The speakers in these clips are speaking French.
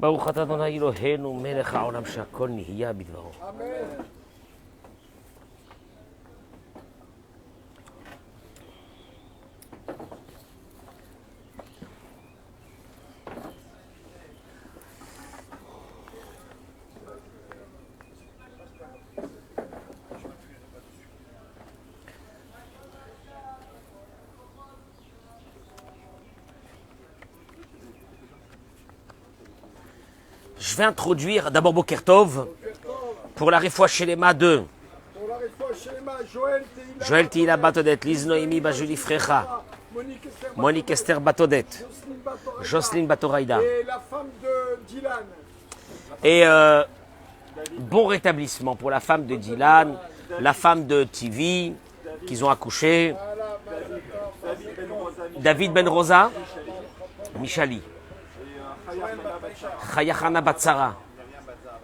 ברוך אתה אדוני אלוהינו מלך העולם שהכל נהיה בדברו. אמן. Je vais introduire d'abord Boker Tov pour la Refoua Shelema de Pour la réfoua Shelema, Joël Tihila Batodet, Liz Noémie Bajuli Frecha, Monique Esther Batodet, Jocelyne Batoraïda. et la femme de Dylan. Et bon rétablissement pour la femme de Dylan, la femme de TV, qu'ils ont accouché, David Ben Rosa, Michali, Chayachana Batsara,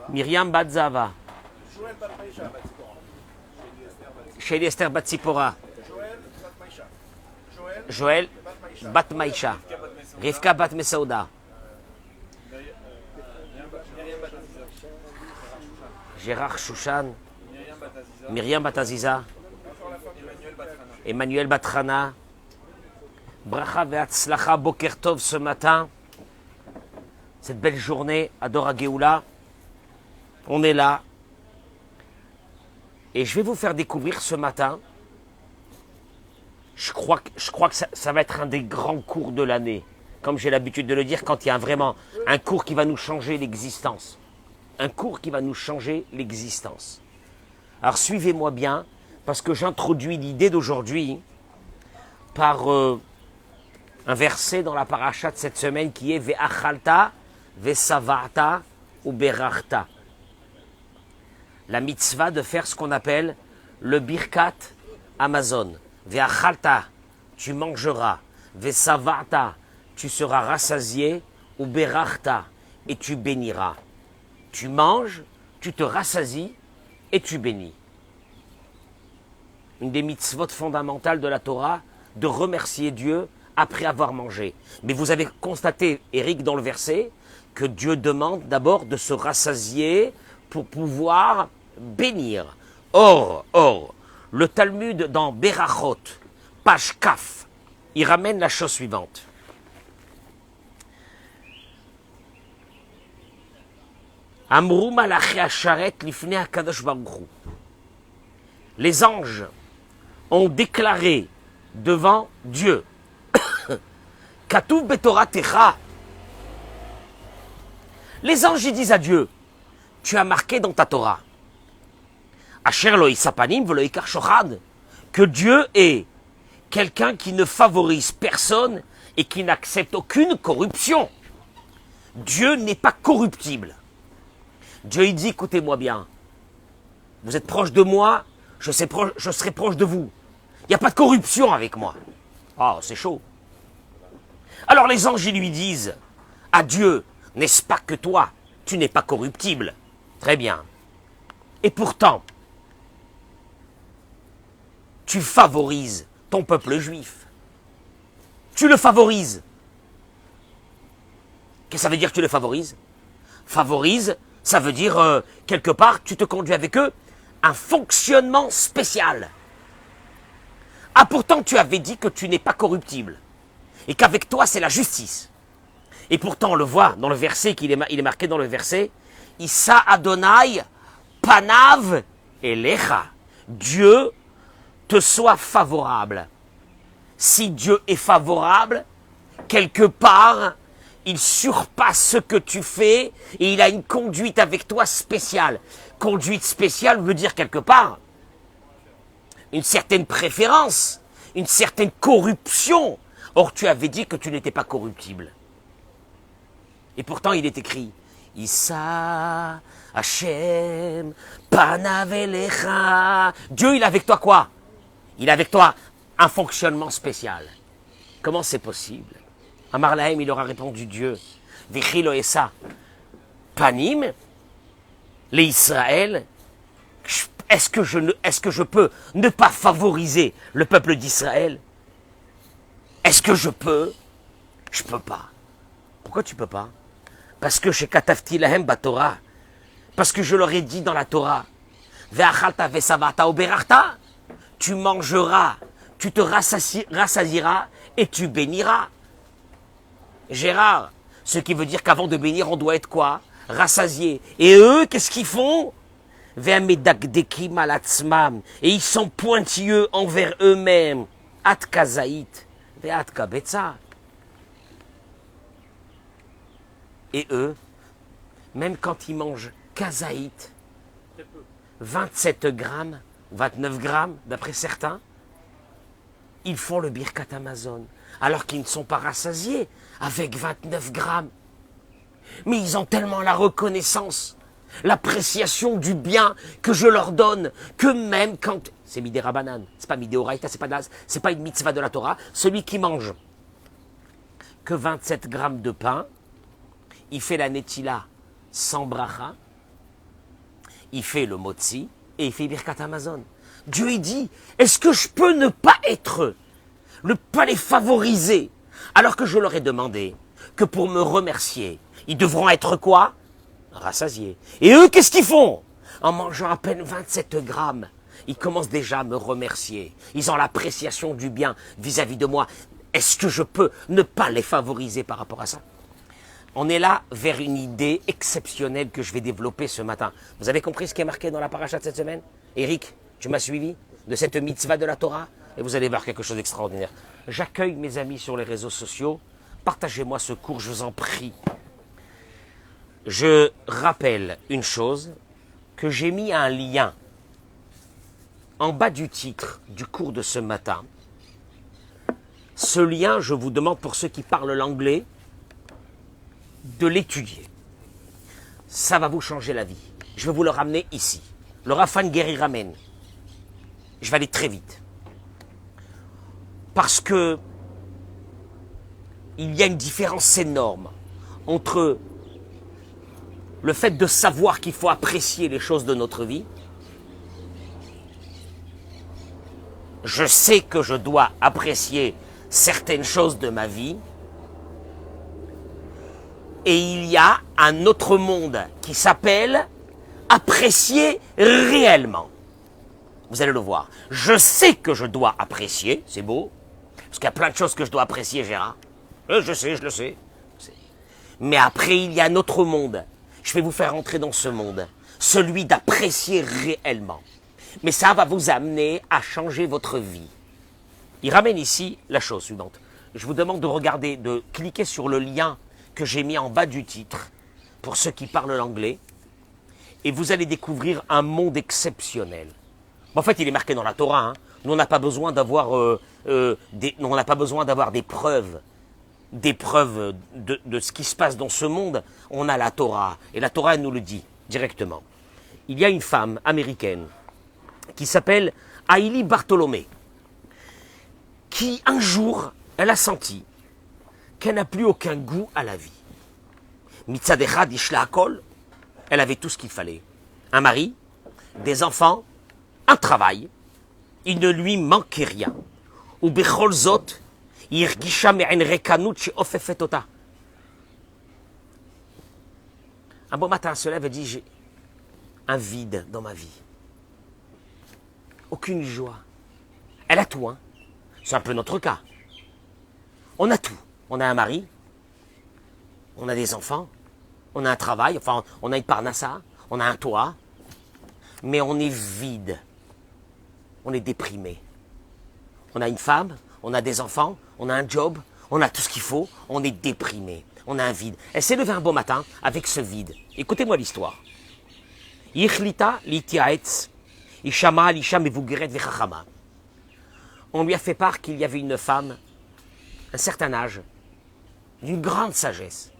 Myriam Batzava, Shelly Esther Batsipora, Joël Bat Maïcha, Rivka Bat Mesauda, Gérard Chouchan, Myriam Bataziza, Emmanuel Batrana, Bracha Ve'atzlacha Boker Tov ce matin, cette belle journée à Dora Geoula. On est là. Et je vais vous faire découvrir ce matin, je crois que ça va être un des grands cours de l'année. Comme j'ai l'habitude de le dire, quand il y a vraiment un cours qui va nous changer l'existence. Un cours qui va nous changer l'existence. Alors suivez-moi bien, parce que j'introduis l'idée d'aujourd'hui par un verset dans la paracha de cette semaine qui est Ve'achalta, Ve'savata ou Berachta. La mitzvah de faire ce qu'on appelle le birkat Amazon. Ve'achalta, tu mangeras. Ve'savata, tu seras rassasié. Ou Berachta, et tu béniras. Tu manges, tu te rassasies et tu bénis. Une des mitzvot fondamentales de la Torah, de remercier Dieu après avoir mangé. Mais vous avez constaté, Eric, dans le verset, que Dieu demande d'abord de se rassasier pour pouvoir bénir. Or, le Talmud dans Berachot, page Kaf, il ramène la chose suivante. Amrou malachi asharet lifnei hakadosh baruch hu. Les anges ont déclaré devant Dieu, Katuv betoratecha. Les anges ils disent à Dieu, tu as marqué dans ta Torah, Asher lo isapanim velo ikar shochad, que Dieu est quelqu'un qui ne favorise personne et qui n'accepte aucune corruption. Dieu n'est pas corruptible. Dieu il dit, écoutez-moi bien, vous êtes proche de moi, je serai proche de vous. Il n'y a pas de corruption avec moi. Ah, c'est chaud. Alors les anges ils lui disent à Dieu, n'est-ce pas que toi, tu n'es pas corruptible? Très bien. Et pourtant, tu favorises ton peuple juif. Tu le favorises. Qu'est-ce que ça veut dire que tu le favorises? Favorise, ça veut dire, quelque part, tu te conduis avec eux un fonctionnement spécial. Ah, pourtant, tu avais dit que tu n'es pas corruptible. Et qu'avec toi, c'est la justice. Et pourtant, on le voit dans le verset, il est marqué dans le verset, Issa Adonai Panav Elecha. Dieu te soit favorable. Si Dieu est favorable, quelque part, il surpasse ce que tu fais et il a une conduite avec toi spéciale. Conduite spéciale veut dire quelque part une certaine préférence, une certaine corruption. Or, tu avais dit que tu n'étais pas corruptible. Et pourtant, il est écrit Issa Hashem Panav Elecha. Dieu, il a avec toi quoi? Il a avec toi un fonctionnement spécial. Comment c'est possible? Amar Lahem, il aura répondu Dieu. Vichilo Essa Panim, les Israël. Est-ce que je peux ne pas favoriser le peuple d'Israël? Est-ce que je peux? Je peux pas. Pourquoi tu peux pas? Parce que chez Katafti Lahem Batora, parce que je leur ai dit dans la Torah, Ve'achalta ve'savata oberachta, tu mangeras, tu te rassasieras et tu béniras. Gérard, ce qui veut dire qu'avant de bénir, on doit être quoi? Rassasié. Et eux, qu'est-ce qu'ils font? Ve'amedakdekim alatzmam, et ils sont pointilleux envers eux-mêmes. At kazaït, ve'at kabetza. Et eux, même quand ils mangent kazaït, 27 grammes, 29 grammes, d'après certains, ils font le birkat Amazon, alors qu'ils ne sont pas rassasiés avec 29 grammes. Mais ils ont tellement la reconnaissance, l'appréciation du bien que je leur donne, que même quand... C'est midé rabanan, c'est pas midé oraïta, c'est pas une mitzvah de la Torah. Celui qui mange que 27 grammes de pain, il fait la netila sans bracha, il fait le motzi et il fait birkat Amazon. Dieu il dit, est-ce que je peux ne pas être eux, ne pas les favoriser, alors que je leur ai demandé que pour me remercier, ils devront être quoi? Rassasiés. Et eux, qu'est-ce qu'ils font? En mangeant à peine 27 grammes, ils commencent déjà à me remercier. Ils ont l'appréciation du bien vis-à-vis de moi. Est-ce que je peux ne pas les favoriser par rapport à ça? On est là vers une idée exceptionnelle que je vais développer ce matin. Vous avez compris ce qui est marqué dans la paracha de cette semaine? Eric, tu m'as suivi de cette mitzvah de la Torah? Et vous allez voir quelque chose d'extraordinaire. J'accueille mes amis sur les réseaux sociaux. Partagez-moi ce cours, je vous en prie. Je rappelle une chose, que j'ai mis un lien en bas du titre du cours de ce matin. Ce lien, je vous demande pour ceux qui parlent l'anglais, de l'étudier. Ça va vous changer la vie. Je vais vous le ramener ici. Le Rafan Guéry ramène. Je vais aller très vite. Parce que il y a une différence énorme entre le fait de savoir qu'il faut apprécier les choses de notre vie. Je sais que je dois apprécier certaines choses de ma vie. Et il y a un autre monde qui s'appelle apprécier réellement. Vous allez le voir. Je sais que je dois apprécier, c'est beau, parce qu'il y a plein de choses que je dois apprécier, Gérard. Je sais, je le sais. Mais après, il y a un autre monde. Je vais vous faire entrer dans ce monde, celui d'apprécier réellement. Mais ça va vous amener à changer votre vie. Il ramène ici la chose suivante. Je vous demande de regarder, de cliquer sur le lien que j'ai mis en bas du titre, pour ceux qui parlent l'anglais, et vous allez découvrir un monde exceptionnel. En fait, il est marqué dans la Torah. Hein. Nous, on n'a pas besoin d'avoir des preuves de ce qui se passe dans ce monde. On a la Torah, et la Torah, elle nous le dit directement. Il y a une femme américaine qui s'appelle Hailey Bartholomé, qui un jour, elle a senti qu'elle n'a plus aucun goût à la vie. Mitzad echad ishla hakol, elle avait tout ce qu'il fallait. Un mari, des enfants, un travail. Il ne lui manquait rien. Ou bechol zot, irgisha me'en rekanut she'ofefet ota. Un beau matin, elle se lève et dit, j'ai un vide dans ma vie. Aucune joie. Elle a tout, hein. C'est un peu notre cas. On a tout. On a un mari, on a des enfants, on a un travail, enfin, on a une parnassa, on a un toit, mais on est vide. On est déprimé. On a une femme, on a des enfants, on a un job, on a tout ce qu'il faut, on est déprimé. On a un vide. Elle s'est levée un beau matin avec ce vide. Écoutez-moi l'histoire. Yichlita litiaetz, ishama lisha mevugeret vechachama. On lui a fait part qu'il y avait une femme, un certain âge, d'une grande sagesse.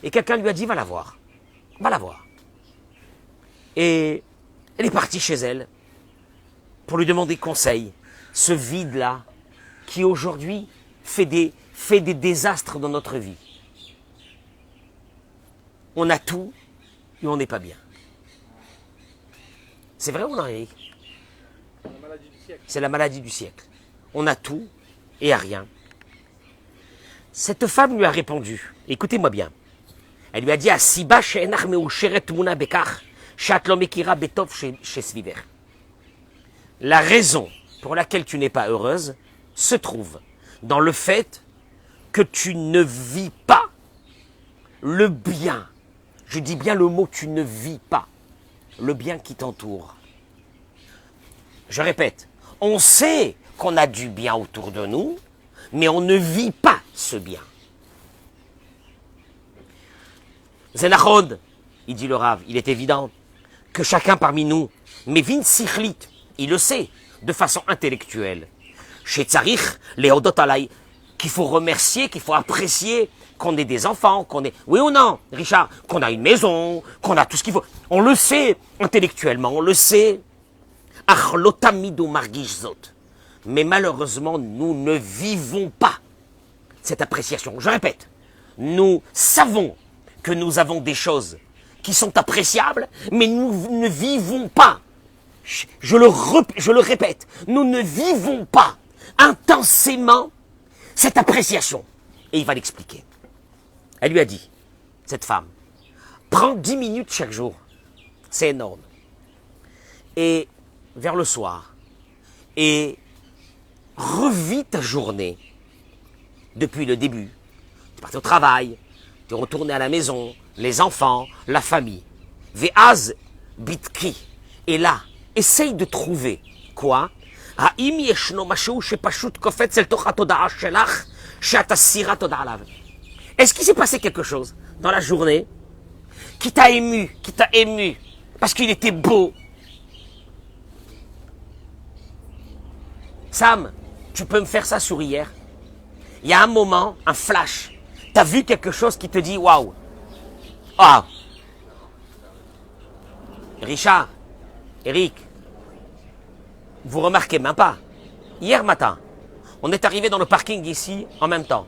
Et quelqu'un lui a dit, va la voir. Va la voir. Et elle est partie chez elle pour lui demander conseil. Ce vide-là, qui aujourd'hui fait des désastres dans notre vie. On a tout et on n'est pas bien. C'est vrai ou non, Eric? C'est la maladie du siècle. On a tout et a rien. Cette femme lui a répondu, écoutez-moi bien, Elle lui a dit, Asiba she'enach meusheret tmuna bekach, she'at lo mekira betov shesviver. La raison pour laquelle tu n'es pas heureuse se trouve dans le fait que tu ne vis pas le bien. Je dis bien le mot, tu ne vis pas le bien qui t'entoure. Je répète, on sait qu'on a du bien autour de nous, mais on ne vit pas ce bien. Zenachon, il dit le Rav, il est évident que chacun parmi nous, mais Vin Sichlit, il le sait, de façon intellectuelle, chez Tzarich, Léodot Alay, qu'il faut remercier, qu'il faut apprécier, qu'on ait des enfants, qu'on ait... Oui ou non, Richard? Qu'on a une maison, qu'on a tout ce qu'il faut. On le sait intellectuellement, on le sait. Ach lotamido margish zot. Mais malheureusement, nous ne vivons pas cette appréciation. Je répète, nous savons que nous avons des choses qui sont appréciables, mais nous ne vivons pas. Je le répète, nous ne vivons pas intensément cette appréciation. Et il va l'expliquer. Elle lui a dit, cette femme, prends 10 minutes chaque jour. C'est énorme. Et vers le soir, et revis ta journée depuis le début. Tu es parti au travail, tu es retourné à la maison, les enfants, la famille. Ve'az bitki. Et là, essaye de trouver quoi? Est-ce qu'il s'est passé quelque chose dans la journée qui t'a ému, parce qu'il était beau? Sam, tu peux me faire ça sur hier? Il y a un moment, un flash. Tu as vu quelque chose qui te dit waouh. Ah. Richard, Eric, vous remarquez même pas. Hier matin, on est arrivé dans le parking ici en même temps.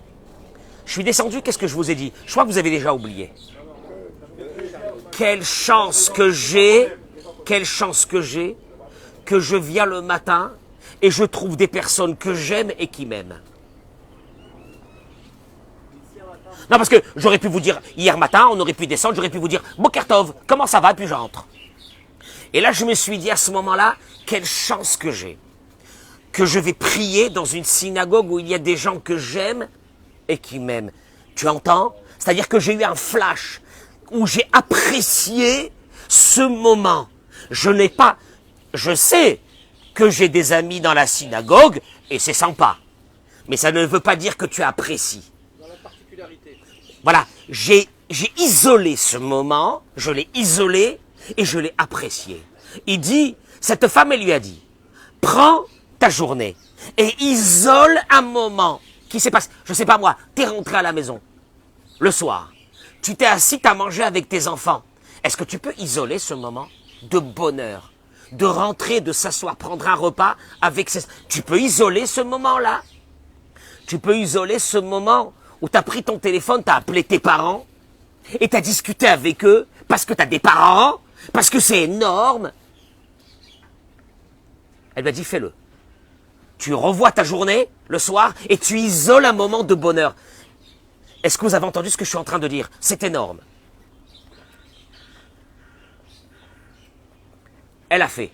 Je suis descendu, qu'est-ce que je vous ai dit? Je crois que vous avez déjà oublié. Quelle chance que j'ai, que je viens le matin et je trouve des personnes que j'aime et qui m'aiment. Non, parce que j'aurais pu vous dire, hier matin, on aurait pu descendre, j'aurais pu vous dire, Bokertov, comment ça va? Et puis j'entre. Et là, je me suis dit à ce moment-là, quelle chance que j'ai. Que je vais prier dans une synagogue où il y a des gens que j'aime et qui m'aiment. Tu entends? C'est-à-dire que j'ai eu un flash où j'ai apprécié ce moment. Je sais que j'ai des amis dans la synagogue et c'est sympa. Mais ça ne veut pas dire que tu apprécies. Dans la particularité. Voilà, j'ai isolé ce moment, je l'ai isolé et je l'ai apprécié. Il dit, cette femme, elle lui a dit, prends ta journée et isole un moment qui s'est passé. Je sais pas moi, t'es rentré à la maison le soir, tu t'es assis, t'as mangé avec tes enfants. Est-ce que tu peux isoler ce moment de bonheur, de rentrer, de s'asseoir, prendre un repas avec ses... Tu peux isoler ce moment-là? Tu peux isoler ce moment où tu as pris ton téléphone, tu as appelé tes parents et tu as discuté avec eux parce que tu as des parents, parce que c'est énorme. Elle m'a dit, fais-le. Tu revois ta journée le soir et tu isoles un moment de bonheur. Est-ce que vous avez entendu ce que je suis en train de dire? C'est énorme. Elle a fait.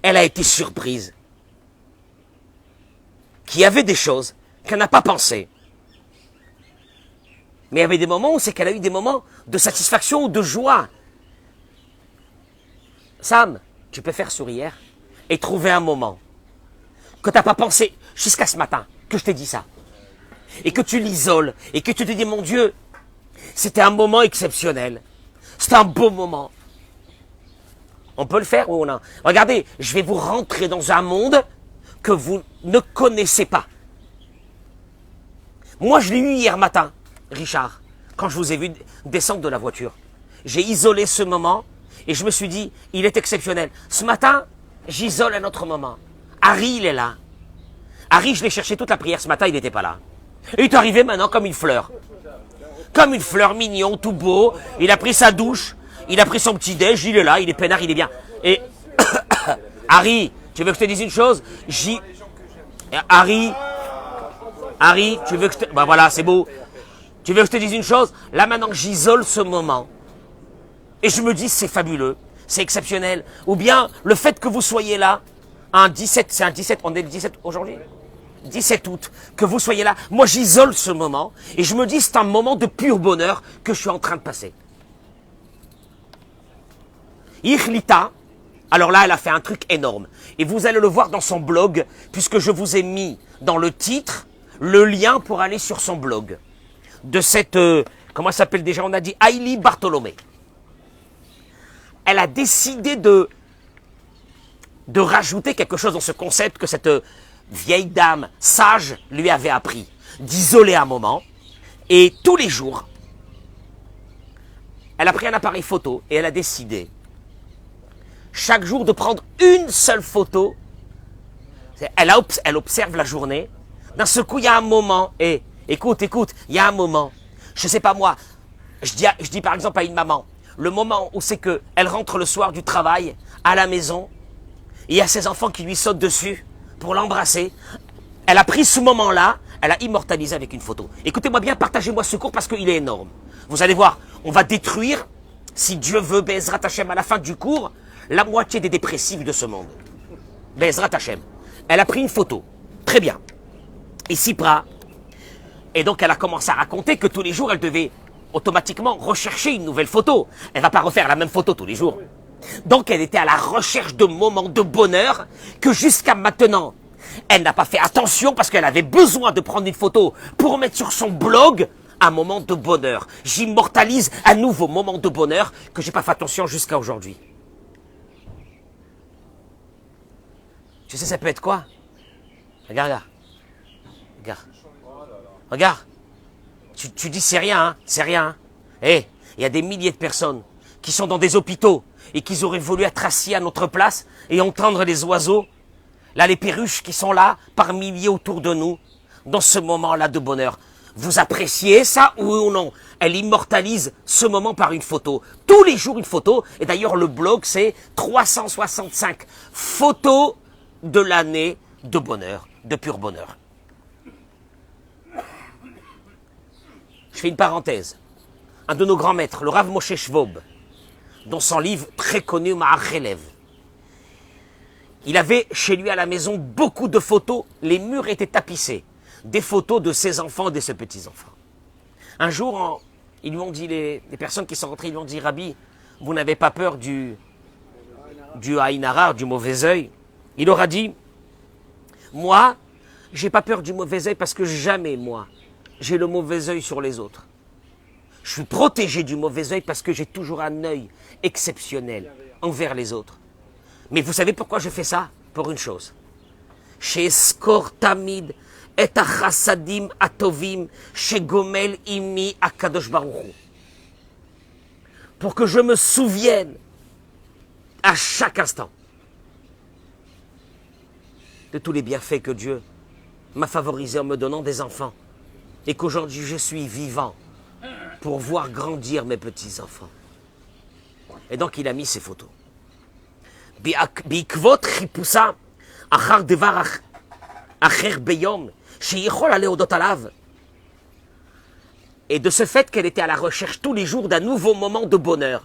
Elle a été surprise qu'il y avait des choses qu'elle n'a pas pensées. Mais il y avait des moments où c'est qu'elle a eu des moments de satisfaction ou de joie. Sam, tu peux faire sourire et trouver un moment que tu n'as pas pensé jusqu'à ce matin, que je t'ai dit ça. Et que tu l'isoles et que tu te dis, mon Dieu, c'était un moment exceptionnel. C'était un beau moment. On peut le faire ou non? Regardez, je vais vous rentrer dans un monde que vous ne connaissez pas. Moi, je l'ai eu hier matin, Richard, quand je vous ai vu descendre de la voiture. J'ai isolé ce moment et je me suis dit, il est exceptionnel. Ce matin, j'isole un autre moment. Harry, il est là. Harry, je l'ai cherché toute la prière. Ce matin, il n'était pas là. Et il est arrivé maintenant comme une fleur. Comme une fleur mignon, tout beau. Il a pris sa douche. Il a pris son petit déj. Il est là. Il est peinard. Il est bien. Et Harry, tu veux que je te dise une chose? Et Harry, tu veux que je te... Bah voilà, c'est beau. Tu veux que je te dise une chose? Là maintenant, j'isole ce moment. Et je me dis, c'est fabuleux, c'est exceptionnel. Ou bien, le fait que vous soyez là, un 17, c'est un 17, on est le 17 aujourd'hui 17 août, que vous soyez là. Moi, j'isole ce moment. Et je me dis, c'est un moment de pur bonheur que je suis en train de passer. Ichlita, alors là, elle a fait un truc énorme. Et vous allez le voir dans son blog, puisque je vous ai mis dans le titre le lien pour aller sur son blog. De cette, comment elle s'appelle déjà? On a dit Haïli Bartholomé. Elle a décidé de rajouter quelque chose dans ce concept que cette vieille dame sage lui avait appris. D'isoler un moment. Et tous les jours, elle a pris un appareil photo et elle a décidé chaque jour de prendre une seule photo. Elle observe la journée. D'un seul coup, il y a un moment. Et écoute, il y a un moment. Je sais pas moi. Je dis par exemple à une maman, le moment où c'est que elle rentre le soir du travail à la maison, il y a ses enfants qui lui sautent dessus pour l'embrasser. Elle a pris ce moment-là, elle a immortalisé avec une photo. Écoutez-moi bien, partagez-moi ce cours parce qu'il est énorme. Vous allez voir, on va détruire, si Dieu veut, Bezrat Hashem, à la fin du cours, la moitié des dépressifs de ce monde. Bezrat Hashem. Elle a pris une photo. Très bien. Et Sipra. Et donc elle a commencé à raconter que tous les jours, elle devait automatiquement rechercher une nouvelle photo. Elle ne va pas refaire la même photo tous les jours. Donc elle était à la recherche de moments de bonheur que jusqu'à maintenant, elle n'a pas fait attention parce qu'elle avait besoin de prendre une photo pour mettre sur son blog un moment de bonheur. J'immortalise un nouveau moment de bonheur que je n'ai pas fait attention jusqu'à aujourd'hui. Tu sais, ça peut être quoi? Regarde. Regarde. Tu dis c'est rien, hein? C'est rien. Eh, il y a des milliers de personnes qui sont dans des hôpitaux et qui auraient voulu être assis à notre place et entendre les oiseaux. Là, les perruches qui sont là, par milliers autour de nous, dans ce moment-là de bonheur. Vous appréciez ça ou non? Elle immortalise ce moment par une photo. Tous les jours une photo. Et d'ailleurs, le blog, c'est 365 photos de l'année de bonheur, de pur bonheur. Je fais une parenthèse. Un de nos grands maîtres, le Rav Moshe Shvob, dans son livre très connu, Ma'ar Chelev, il avait chez lui à la maison beaucoup de photos. Les murs étaient tapissés. Des photos de ses enfants et de ses petits-enfants. Un jour, ils lui ont dit, les personnes qui sont rentrées, ils lui ont dit, Rabbi, vous n'avez pas peur du Aïn Hara, du mauvais œil? Il aura dit, moi, j'ai pas peur du mauvais œil parce que jamais, moi, j'ai le mauvais œil sur les autres. Je suis protégé du mauvais œil parce que j'ai toujours un œil exceptionnel envers les autres. Mais vous savez pourquoi je fais ça? Pour une chose. Chez Skor Tamid et Chassadim Atovim chez Gomel Imi Akadosh Baruch Hu. Pour que je me souvienne à chaque instant de tous les bienfaits que Dieu m'a favorisés en me donnant des enfants. Et qu'aujourd'hui je suis vivant pour voir grandir mes petits-enfants. Et donc il a mis ces photos. בעקבות חיפושה אחר דבר אחר ביום שיכול להודות עליו. Et de ce fait qu'elle était à la recherche tous les jours d'un nouveau moment de bonheur.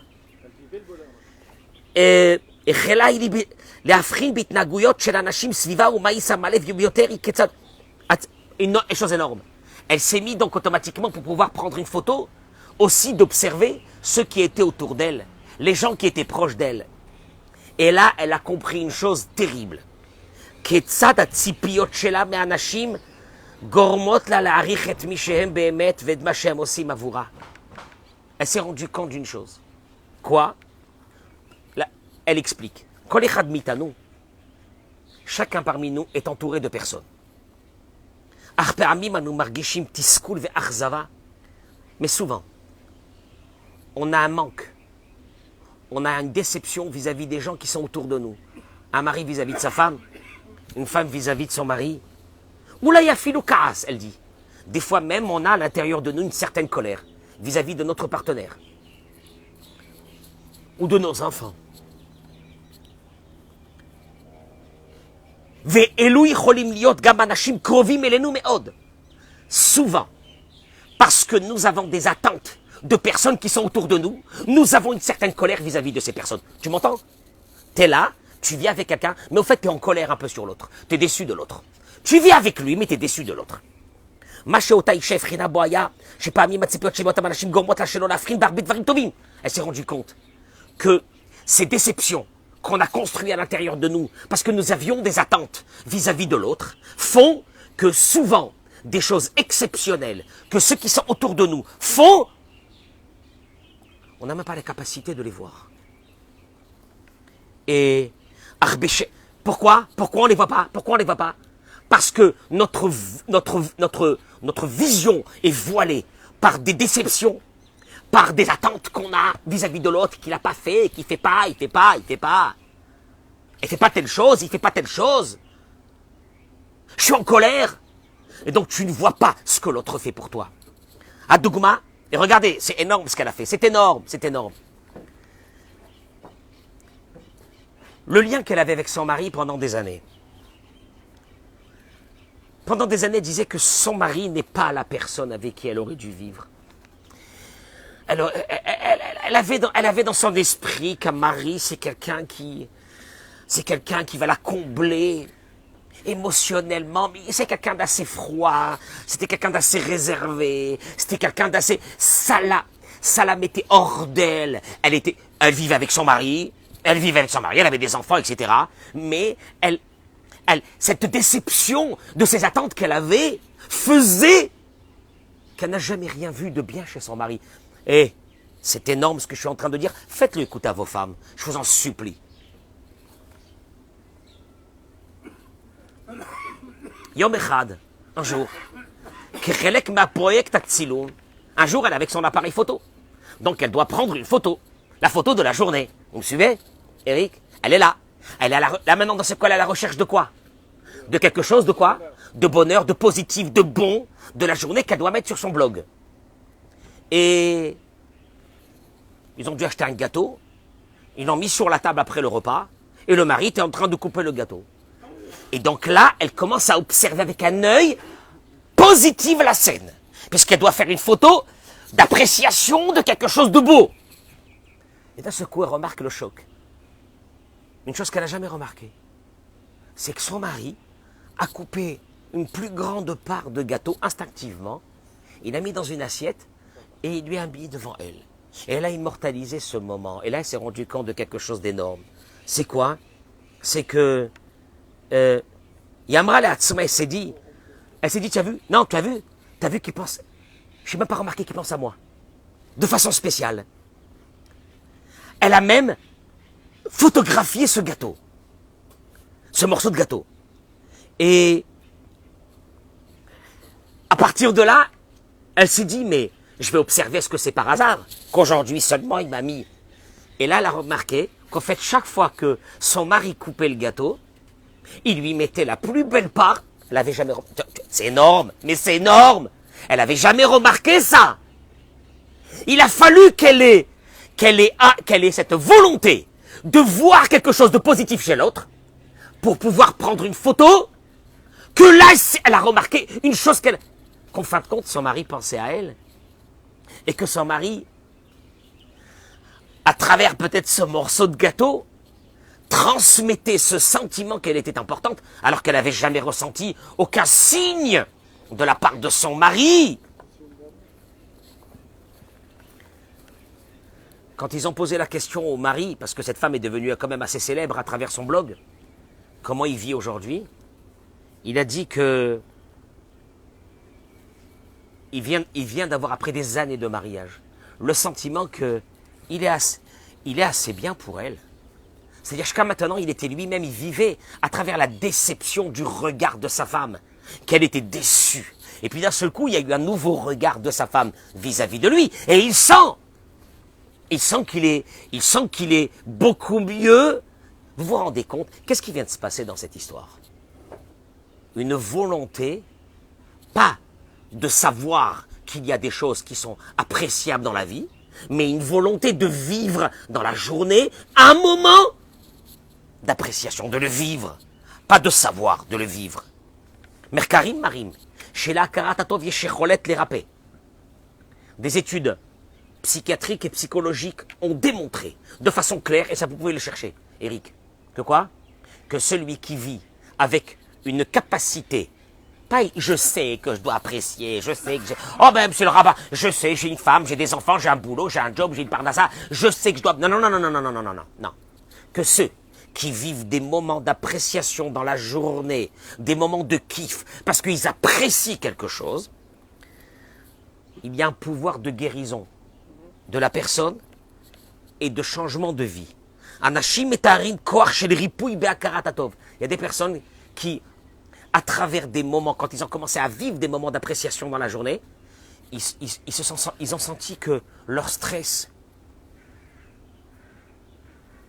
החלה היא להבחין בהתנהגויות של אנשים סביבה ומה היא שמה לב ביותר היא כיצד... Une chose énorme. Elle s'est mise donc automatiquement pour pouvoir prendre une photo, aussi d'observer ceux qui étaient autour d'elle, les gens qui étaient proches d'elle. Et là, elle a compris une chose terrible. כיצד הציפיות שלה מאנשים גורמות לה להעריך את מי שהם באמת ואת מה שהם עושים עבורה. Elle s'est rendue compte d'une chose. Quoi? Là, elle explique. כל אחד מאיתנו, chacun parmi nous est entouré de personnes. אך פעמים אנו מרגישים תסכול ואכזבה, mais souvent, on a un manque. On a une déception vis-à-vis des gens qui sont autour de nous. Un mari vis-à-vis de sa femme, une femme vis-à-vis de son mari. Ou là, il y a filoukaas, elle dit. Des fois même, on a à l'intérieur de nous une certaine colère vis-à-vis de notre partenaire. Ou de nos enfants. Souvent, parce que nous avons des attentes de personnes qui sont autour de nous, nous avons une certaine colère vis-à-vis de ces personnes. Tu m'entends? Tu es là, tu vis avec quelqu'un, mais au fait, tu es en colère un peu sur l'autre. Tu es déçu de l'autre. Tu vis avec lui, mais tu es déçu de l'autre. Elle s'est rendue compte que ces déceptions qu'on a construites à l'intérieur de nous, parce que nous avions des attentes vis-à-vis de l'autre, font que souvent, des choses exceptionnelles que ceux qui sont autour de nous font, on n'a même pas la capacité de les voir. Et pourquoi on les voit pas? Pourquoi on les voit pas? Parce que notre vision est voilée par des déceptions, par des attentes qu'on a vis-à-vis de l'autre, qu'il n'a pas fait, qu'il fait pas. Il fait pas telle chose, il fait pas telle chose. Je suis en colère. Et donc tu ne vois pas ce que l'autre fait pour toi. À Dougma, et regardez, c'est énorme ce qu'elle a fait. C'est énorme. Le lien qu'elle avait avec son mari pendant des années. Pendant des années, elle disait que son mari n'est pas la personne avec qui elle aurait dû vivre. Elle avait dans son esprit qu'un mari, c'est quelqu'un qui va la combler émotionnellement, mais c'est quelqu'un d'assez froid, c'était quelqu'un d'assez réservé, c'était quelqu'un d'assez... Ça la mettait hors d'elle. Elle vivait avec son mari, elle avait des enfants, etc. Mais cette déception de ces attentes qu'elle avait faisait qu'elle n'a jamais rien vu de bien chez son mari. Et c'est énorme ce que je suis en train de dire. Faites-le écouter à vos femmes, je vous en supplie. Yom Echad, un jour, un jour, elle est avec son appareil photo. Donc, elle doit prendre une photo. La photo de la journée. Vous me suivez, Eric? Elle est là. Elle est là maintenant, dans ce quoi? Elle est à la recherche de quoi? De quelque chose de quoi? De bonheur, de positif, de bon, de la journée qu'elle doit mettre sur son blog. Et ils ont dû acheter un gâteau. Ils l'ont mis sur la table après le repas. Et le mari était en train de couper le gâteau. Et donc là, elle commence à observer avec un œil positif la scène. Puisqu'elle doit faire une photo d'appréciation de quelque chose de beau. Et d'un seul coup, elle remarque le choc. Une chose qu'elle n'a jamais remarquée. C'est que son mari a coupé une plus grande part de gâteau instinctivement. Il l'a mis dans une assiette et il lui a mis devant elle. Et elle a immortalisé ce moment. Et là, elle s'est rendue compte de quelque chose d'énorme. C'est quoi? C'est que Yamra Leatzma, elle s'est dit, tu as vu? Non, tu as vu? Tu as vu qu'il pense, je n'ai même pas remarqué qu'il pense à moi. De façon spéciale. Elle a même photographié ce gâteau. Ce morceau de gâteau. Et à partir de là, elle s'est dit, mais je vais observer est-ce que c'est par hasard qu'aujourd'hui seulement il m'a mis. Et là, elle a remarqué qu'en fait, chaque fois que son mari coupait le gâteau, il lui mettait la plus belle part. Elle avait jamais... C'est énorme, mais c'est énorme. Elle avait jamais remarqué ça. Il a fallu qu'elle ait cette volonté de voir quelque chose de positif chez l'autre pour pouvoir prendre une photo que là, elle a remarqué une chose qu'en fin de compte, son mari pensait à elle et que son mari, à travers peut-être ce morceau de gâteau, transmettait ce sentiment qu'elle était importante, alors qu'elle n'avait jamais ressenti aucun signe de la part de son mari. Quand ils ont posé la question au mari, parce que cette femme est devenue quand même assez célèbre à travers son blog, comment il vit aujourd'hui, il a dit que il vient d'avoir, après des années de mariage, le sentiment qu'il est assez bien pour elle. C'est-à-dire jusqu'à maintenant, il était lui-même, il vivait à travers la déception du regard de sa femme, qu'elle était déçue. Et puis d'un seul coup, il y a eu un nouveau regard de sa femme vis-à-vis de lui. Et il sent qu'il est beaucoup mieux. Vous vous rendez compte? Qu'est-ce qui vient de se passer dans cette histoire? Une volonté, pas de savoir qu'il y a des choses qui sont appréciables dans la vie, mais une volonté de vivre dans la journée un moment d'appréciation, de le vivre pas de savoir, de le vivre. Merkarim Marim, chez la Karatatov Yeshecholet les rapé. Des études psychiatriques et psychologiques ont démontré de façon claire, et ça vous pouvez le chercher, Eric, que quoi? Que celui qui vit avec une capacité, pas je sais que je dois apprécier, je sais que j'ai... Oh ben monsieur le rabbin, je sais, j'ai une femme, j'ai des enfants, j'ai un boulot, j'ai un job, j'ai une parnassa, je sais que je dois... Non, non, non, non, non, non, non, non, non, non, non. Que ceux qui vivent des moments d'appréciation dans la journée, des moments de kiff, parce qu'ils apprécient quelque chose, il y a un pouvoir de guérison de la personne et de changement de vie. Anashim etarim koach shel ripui be'akaratatov. Il y a des personnes qui, à travers des moments, quand ils ont commencé à vivre des moments d'appréciation dans la journée, ils ont senti que leur stress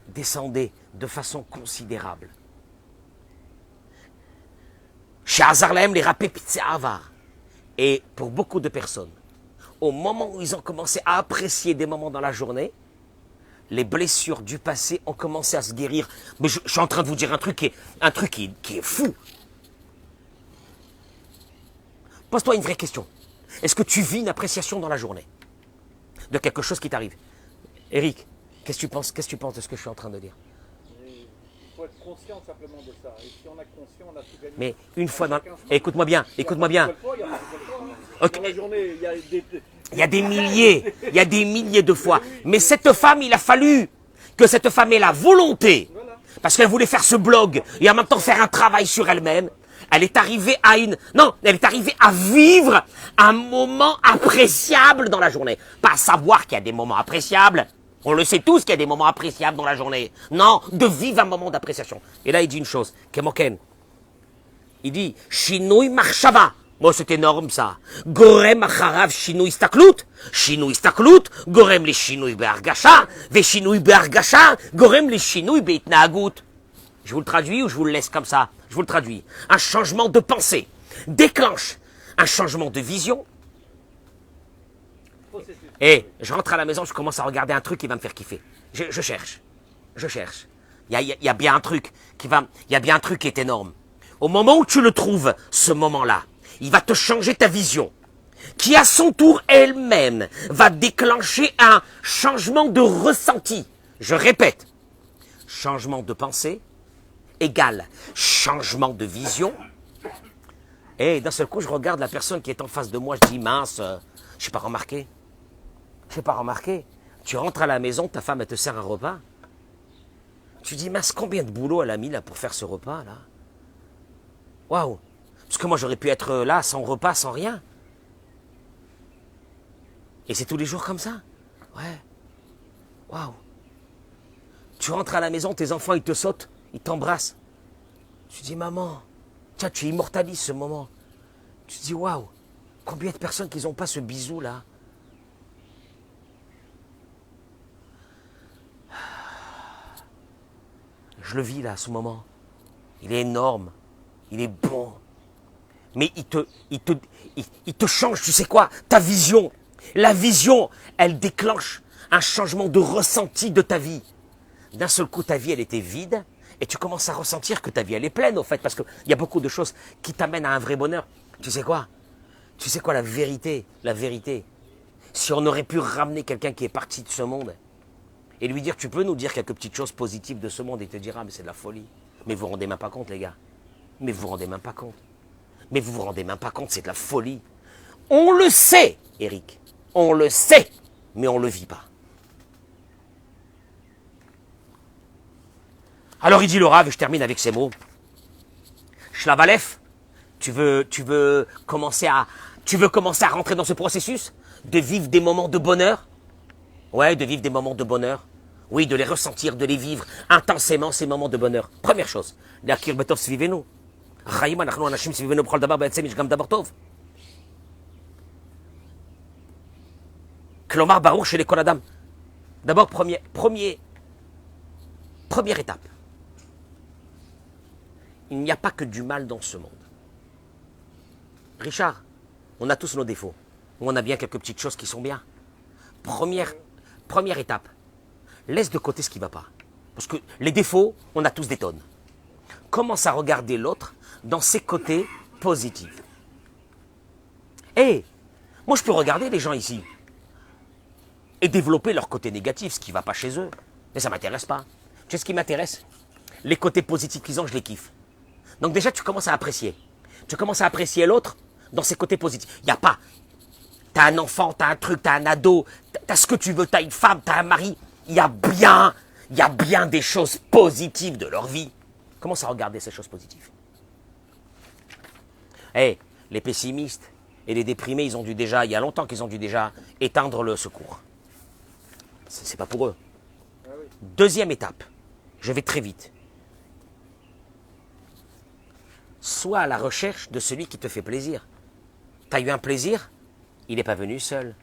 descendait de façon considérable. Chez Azarlaem, les rapé pitse avar. Et pour beaucoup de personnes, au moment où ils ont commencé à apprécier des moments dans la journée, les blessures du passé ont commencé à se guérir. Mais je suis en train de vous dire un truc qui est fou. Pose-toi une vraie question. Est-ce que tu vis une appréciation dans la journée de quelque chose qui t'arrive? Eric, qu'est-ce que tu penses de ce que je suis en train de dire? Il faut être conscient simplement de ça. Et si on a conscient, on a tout gagné. Mais une fois dans... Écoute-moi bien, écoute-moi bien. Dans la journée, il y a des... Il y a des milliers de fois. Mais cette femme, il a fallu que cette femme ait la volonté, parce qu'elle voulait faire ce blog et en même temps faire un travail sur elle-même. Elle est arrivée à elle est arrivée à vivre un moment appréciable dans la journée. Pas savoir qu'il y a des moments appréciables. On le sait tous qu'il y a des moments appréciables dans la journée. Non, de vivre un moment d'appréciation. Et là, il dit une chose, Kemoken. Il dit, Shinui Marshava. Bon, c'est énorme, ça. Gorem acharav shinui istaklut. Shinui istaklut, gorem les shinui be'argasha. Ve shinui be'argasha, gorem les shinui be'itnahagut. Je vous le traduis ou je vous le laisse comme ça? Je vous le traduis. Un changement de pensée déclenche un changement de vision. Et je rentre à la maison, je commence à regarder un truc qui va me faire kiffer. Je cherche. Il y a bien un truc il y a bien un truc qui est énorme. Au moment où tu le trouves, ce moment-là, il va te changer ta vision, qui à son tour elle-même va déclencher un changement de ressenti. Je répète, changement de pensée égale changement de vision. Et d'un seul coup, je regarde la personne qui est en face de moi, je dis mince, je n'ai pas remarqué. Tu rentres à la maison, ta femme elle te sert un repas. Tu dis mince, combien de boulot elle a mis là pour faire ce repas là? Waouh! Parce que moi, j'aurais pu être là, sans repas, sans rien. Et c'est tous les jours comme ça. Ouais. Waouh. Tu rentres à la maison, tes enfants, ils te sautent, ils t'embrassent. Tu dis, maman, tiens, tu immortalises ce moment. Tu dis, waouh, combien de personnes qui n'ont pas ce bisou là? Je le vis là, ce moment. Il est énorme. Il est bon. Mais il te change, tu sais quoi? Ta vision. La vision, elle déclenche un changement de ressenti de ta vie. D'un seul coup, ta vie, elle était vide. Et tu commences à ressentir que ta vie, elle est pleine, au fait. Parce qu'il y a beaucoup de choses qui t'amènent à un vrai bonheur. Tu sais quoi? La vérité. Si on aurait pu ramener quelqu'un qui est parti de ce monde et lui dire, tu peux nous dire quelques petites choses positives de ce monde, et il te dira, mais c'est de la folie. Mais vous vous rendez même pas compte, les gars. Mais vous vous rendez même pas compte, c'est de la folie. On le sait, Eric. On le sait, mais on ne le vit pas. Alors il dit le Rav, et je termine avec ces mots. Shlavalev, tu veux commencer à rentrer dans ce processus de vivre des moments de bonheur? Ouais, de vivre des moments de bonheur. Oui, de les ressentir, de les vivre intensément, ces moments de bonheur. Première chose, להכיר בטוב סביבנו. החיים, אנחנו אנשים סביבנו בכל דבר, בעצם יש גם דבר טוב. כלומר, ברור שלכל אדם. D'abord, première étape. Il n'y a pas que du mal dans ce monde. Richard, on a tous nos défauts. On a bien quelques petites choses qui sont bien. Première étape. Laisse de côté ce qui ne va pas. Parce que les défauts, on a tous des tonnes. commence à regarder l'autre dans ses côtés positifs. Et moi, je peux regarder les gens ici et développer leur côté négatif, ce qui ne va pas chez eux. Mais ça ne m'intéresse pas. Tu sais ce qui m'intéresse? Les côtés positifs qu'ils ont, je les kiffe. Donc déjà, tu commences à apprécier. Tu commences à apprécier l'autre dans ses côtés positifs. Il n'y a pas. Tu as un enfant, tu as un truc, tu as un ado, tu as ce que tu veux, tu as une femme, tu as un mari. Il y a bien des choses positives de leur vie. Commence à regarder ces choses positives. Hey, les pessimistes et les déprimés, il y a longtemps qu'ils ont dû déjà éteindre le secours. C'est pas pour eux. Deuxième étape, je vais très vite. Sois à la recherche de celui qui te fait plaisir. Tu as eu un plaisir, il n'est pas venu seul.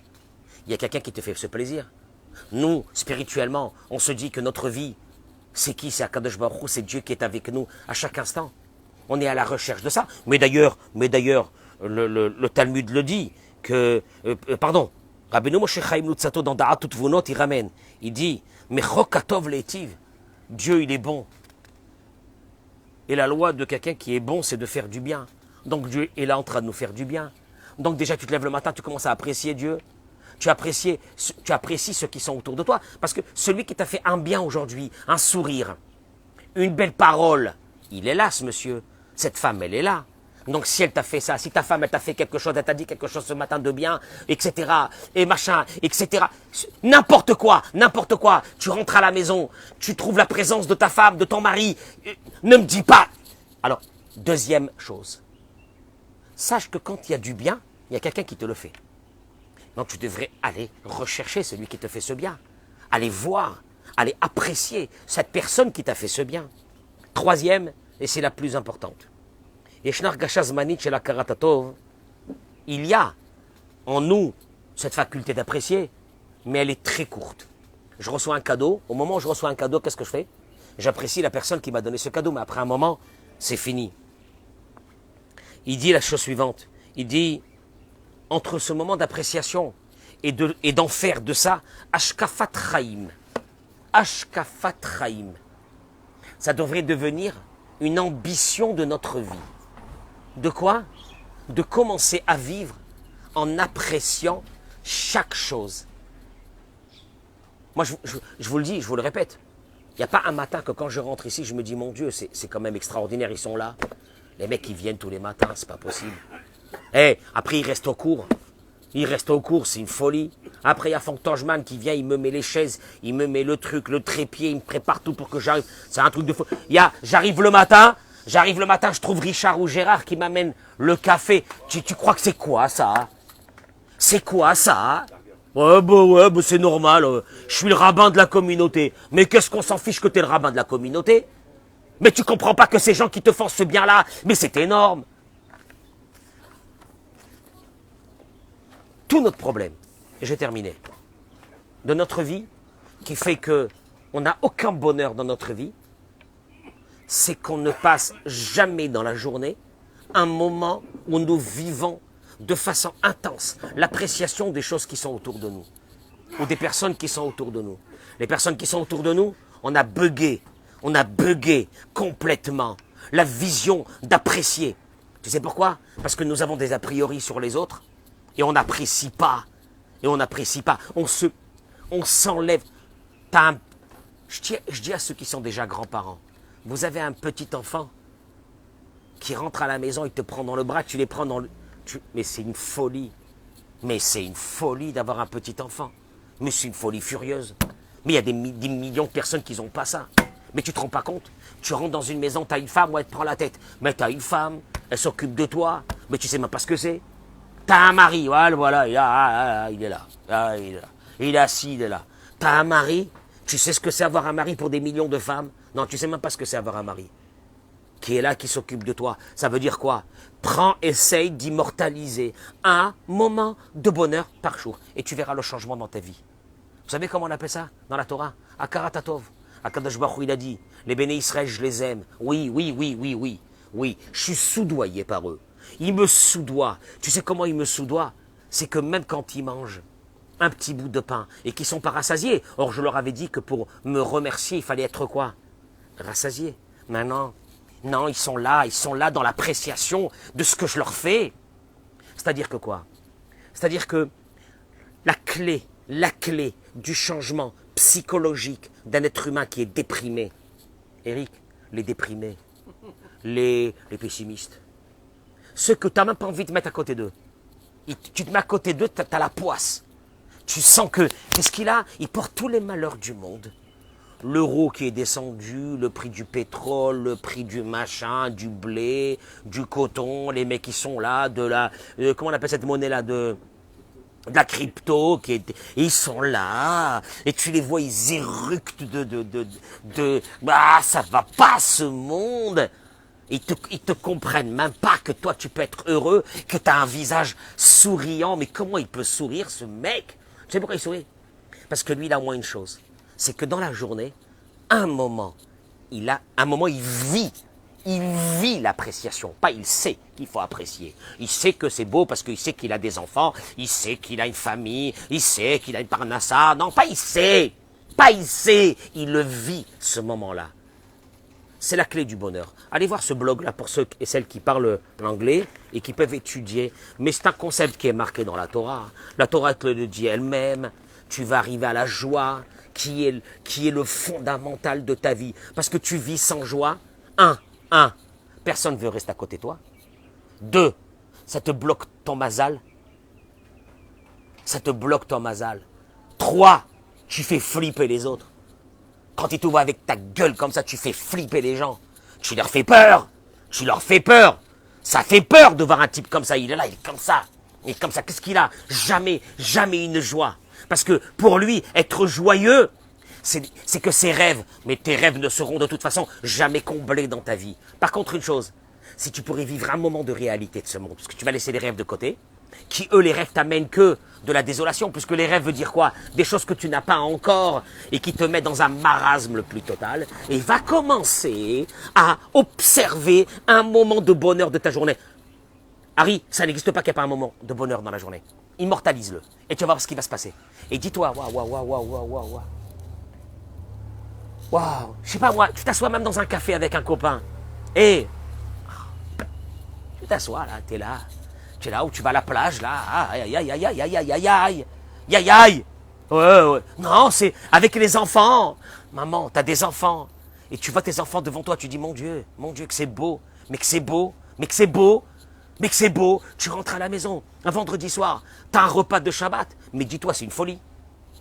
Il y a quelqu'un qui te fait ce plaisir. Nous, spirituellement, on se dit que notre vie, c'est qui? C'est Akadosh Baruch Hu, c'est Dieu qui est avec nous à chaque instant. On est à la recherche de ça. Mais d'ailleurs, le Talmud le dit, que, Rabbeinu Moshe Chaim Luzzatto dans Da'at Utvunot, il ramène, il dit, Mechokatov Leitiv, Dieu il est bon. Et la loi de quelqu'un qui est bon, c'est de faire du bien. Donc Dieu est là en train de nous faire du bien. Donc déjà, tu te lèves le matin, tu commences à apprécier Dieu. Tu apprécies ceux qui sont autour de toi. Parce que celui qui t'a fait un bien aujourd'hui, un sourire, une belle parole, il est là, ce monsieur. Cette femme, elle est là. Donc si elle t'a fait ça, si ta femme, elle t'a fait quelque chose, elle t'a dit quelque chose ce matin de bien, etc., et machin, etc., n'importe quoi. Tu rentres à la maison, tu trouves la présence de ta femme, de ton mari, ne me dis pas. Alors, deuxième chose, sache que quand il y a du bien, il y a quelqu'un qui te le fait. Donc tu devrais aller rechercher celui qui te fait ce bien, aller voir, aller apprécier cette personne qui t'a fait ce bien. Troisième, et c'est la plus importante, il y a en nous cette faculté d'apprécier, mais elle est très courte. Je reçois un cadeau, au moment où je reçois un cadeau, qu'est-ce que je fais? J'apprécie la personne qui m'a donné ce cadeau, mais après un moment, c'est fini. Il dit la chose suivante, il dit, entre ce moment d'appréciation et d'en faire de ça, Ashkafat Chaim, ça devrait devenir une ambition de notre vie. De quoi? De commencer à vivre en appréciant chaque chose. Moi, je vous le dis, je vous le répète, il n'y a pas un matin que quand je rentre ici, je me dis, mon Dieu, c'est quand même extraordinaire, ils sont là. Les mecs, ils viennent tous les matins, c'est pas possible. Après, ils restent au cours. C'est une folie. Après, il y a Franck Tangeman qui vient, il me met les chaises, il me met le truc, le trépied, il me prépare tout pour que j'arrive. C'est un truc de fou. J'arrive le matin, je trouve Richard ou Gérard qui m'amène le café. Tu crois que c'est quoi ça? C'est quoi ça? Ouais, c'est normal. Je suis le rabbin de la communauté. Mais qu'est-ce qu'on s'en fiche que t'es le rabbin de la communauté? Mais tu comprends pas que ces gens qui te font ce bien-là, mais c'est énorme. Tout notre problème, et j'ai terminé, de notre vie, qui fait que on n'a aucun bonheur dans notre vie, c'est qu'on ne passe jamais dans la journée un moment où nous vivons de façon intense l'appréciation des choses qui sont autour de nous, ou des personnes qui sont autour de nous. Les personnes qui sont autour de nous, on a bugué complètement la vision d'apprécier. Tu sais pourquoi? Parce que nous avons des a priori sur les autres, et on n'apprécie pas, on s'enlève. Je dis à ceux qui sont déjà grands-parents, vous avez un petit enfant qui rentre à la maison, il te prend dans le bras, tu les prends dans le... Mais c'est une folie. D'avoir un petit enfant. Mais c'est une folie furieuse. Mais il y a des millions de personnes qui n'ont pas ça. Mais tu te rends pas compte? Tu rentres dans une maison, tu as une femme, elle te prend la tête. Mais tu as une femme, elle s'occupe de toi, mais tu sais même pas ce que c'est. Tu as un mari, voilà, il est là. Il est assis, il est là. Tu as un mari, tu sais ce que c'est avoir un mari pour des millions de femmes? Non, tu sais même pas ce que c'est avoir un mari. Qui est là, qui s'occupe de toi. Ça veut dire quoi? Essaye d'immortaliser un moment de bonheur par jour. Et tu verras le changement dans ta vie. Vous savez comment on appelle ça dans la Torah? Akaratatov. Akadosh Baruch Hu, il a dit, les béné Israël, je les aime. Oui, je suis soudoyé par eux. Ils me soudoient. Tu sais comment ils me soudoient? C'est que même quand ils mangent un petit bout de pain et qu'ils sont pas rassasiés, or je leur avais dit que pour me remercier, il fallait être quoi? Rassasié. Maintenant, Non, ils sont là dans l'appréciation de ce que je leur fais. C'est-à-dire que quoi? C'est-à-dire que la clé du changement psychologique d'un être humain qui est déprimé, Eric, les déprimés, les pessimistes, ceux que tu n'as même pas envie de mettre à côté d'eux. Tu te mets à côté d'eux, tu as la poisse. Tu sens que, qu'est-ce qu'il a? Il porte tous les malheurs du monde. L'euro qui est descendu, le prix du pétrole, le prix du machin, du blé, du coton, les mecs qui sont là, de la... comment on appelle cette monnaie-là de la crypto, ils sont là, et tu les vois, ils éructent ça va pas ce monde. Ils te comprennent même pas que toi tu peux être heureux, que tu as un visage souriant, mais comment il peut sourire ce mec? Tu sais pourquoi il sourit? Parce que lui il a au moins une chose, c'est que dans la journée, un moment, il vit l'appréciation. Pas il sait qu'il faut apprécier. Il sait que c'est beau parce qu'il sait qu'il a des enfants, il sait qu'il a une famille, il sait qu'il a une parnassa. Non, pas il sait. Pas il sait. Il le vit, ce moment-là. C'est la clé du bonheur. Allez voir ce blog-là pour ceux et celles qui parlent l'anglais et qui peuvent étudier. Mais c'est un concept qui est marqué dans la Torah. La Torah te le dit elle-même. Tu vas arriver à la joie qui est le fondamental de ta vie. Parce que tu vis sans joie. Personne ne veut rester à côté de toi. 2, ça te bloque ton mazal. Ça te bloque ton mazal. 3, tu fais flipper les autres. Quand tu te vois avec ta gueule comme ça, tu fais flipper les gens. Tu leur fais peur. Tu leur fais peur. Ça fait peur de voir un type comme ça. Il est là, il est comme ça. Il est comme ça. Qu'est-ce qu'il a? Jamais une joie. Parce que pour lui, être joyeux, c'est que ses rêves, mais tes rêves ne seront de toute façon jamais comblés dans ta vie. Par contre, une chose, si tu pourrais vivre un moment de réalité de ce monde, parce que tu vas laisser les rêves de côté, qui eux, les rêves t'amènent que de la désolation, puisque les rêves veut dire quoi? Des choses que tu n'as pas encore et qui te mettent dans un marasme le plus total, et va commencer à observer un moment de bonheur de ta journée. Harry, ça n'existe pas qu'il n'y ait pas un moment de bonheur dans la journée. Immortalise-le, et tu vas voir ce qui va se passer. Et dis-toi, waouh. Waouh, je sais pas moi, tu t'assois même dans un café avec un copain. Et tu t'assois là, tu es là où tu vas à la plage là. Aïe. Ouais. Non, c'est avec les enfants. Maman, tu as des enfants. Et tu vois tes enfants devant toi, tu dis mon Dieu, que c'est beau, mais que c'est beau. Tu rentres à la maison un vendredi soir, tu as un repas de Shabbat. Mais dis-toi, c'est une folie.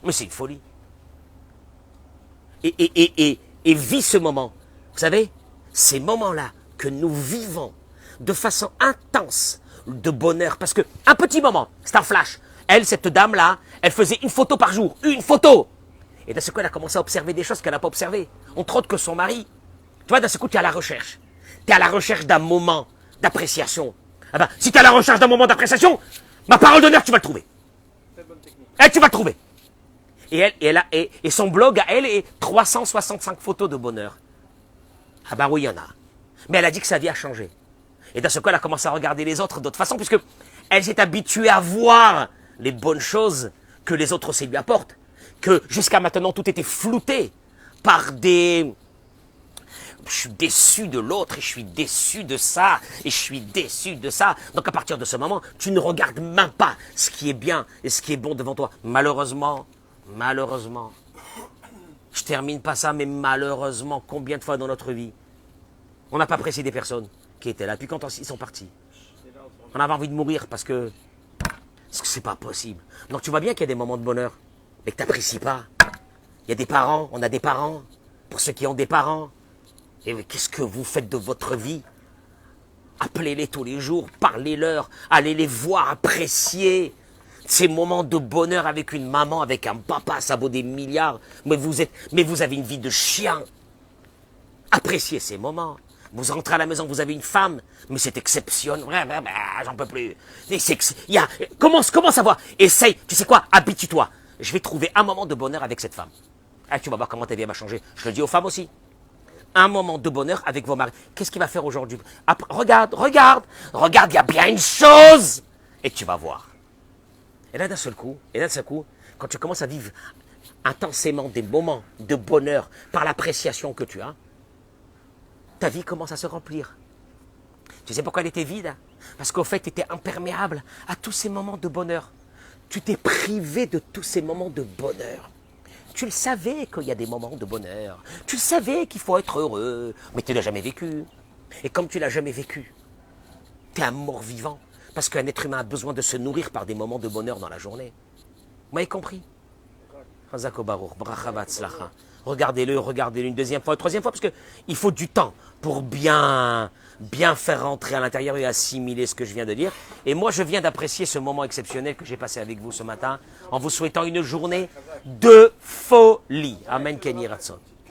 Mais c'est une folie. Et vis ce moment. Vous savez, ces moments-là que nous vivons de façon intense de bonheur, parce que un petit moment, c'est un flash. Elle, cette dame-là, elle faisait une photo par jour, une photo. Et d'un seul coup, elle a commencé à observer des choses qu'elle n'a pas observées. On trotte que son mari. Tu vois, d'un seul coup, tu es à la recherche. Tu es à la recherche d'un moment d'appréciation. Ah ben, si tu es à la recherche d'un moment d'appréciation, ma parole d'honneur, tu vas le trouver. Très bonne technique. Et tu vas le trouver. Et son blog à elle est 365 photos de bonheur. Ah bah oui, il y en a. Mais elle a dit que sa vie a changé. Et d'un seul coup, elle a commencé à regarder les autres d'autre façon, puisque elle s'est habituée à voir les bonnes choses que les autres aussi lui apportent. Que jusqu'à maintenant, tout était flouté par des... Je suis déçu de l'autre, et je suis déçu de ça, et je suis déçu de ça. Donc à partir de ce moment, tu ne regardes même pas ce qui est bien et ce qui est bon devant toi. Malheureusement, je termine pas ça, mais malheureusement, combien de fois dans notre vie, on n'a pas apprécié des personnes qui étaient là, puis quand ils sont partis, on avait envie de mourir parce que c'est pas possible. Donc tu vois bien qu'il y a des moments de bonheur, mais que tu n'apprécies pas. Il y a des parents, on a des parents, pour ceux qui ont des parents. Et qu'est-ce que vous faites de votre vie? Appelez-les tous les jours, parlez-leur, allez les voir, appréciez ces moments de bonheur avec une maman, avec un papa, ça vaut des milliards, mais vous avez une vie de chien. Appréciez ces moments. Vous rentrez à la maison, vous avez une femme, mais c'est exceptionnel. J'en peux plus. Commence à voir. Essaye, tu sais quoi? Habitue-toi. Je vais trouver un moment de bonheur avec cette femme. Ah, tu vas voir comment ta vie va changer. Je le dis aux femmes aussi. Un moment de bonheur avec vos maris. Qu'est-ce qu'il va faire aujourd'hui? Regarde, il y a bien une chose. Et tu vas voir. Et là, d'un seul coup, quand tu commences à vivre intensément des moments de bonheur par l'appréciation que tu as, ta vie commence à se remplir. Tu sais pourquoi elle était vide? Parce qu'au fait, tu étais imperméable à tous ces moments de bonheur. Tu t'es privé de tous ces moments de bonheur. Tu le savais qu'il y a des moments de bonheur. Tu le savais qu'il faut être heureux, mais tu ne l'as jamais vécu. Et comme tu ne l'as jamais vécu, tu es un mort-vivant. Parce qu'un être humain a besoin de se nourrir par des moments de bonheur dans la journée. Vous m'avez compris? Regardez-le une deuxième fois, une troisième fois, parce qu'il faut du temps pour bien faire rentrer à l'intérieur et assimiler ce que je viens de dire. Et moi, je viens d'apprécier ce moment exceptionnel que j'ai passé avec vous ce matin, en vous souhaitant une journée de folie. Amen, Kenny Ratson.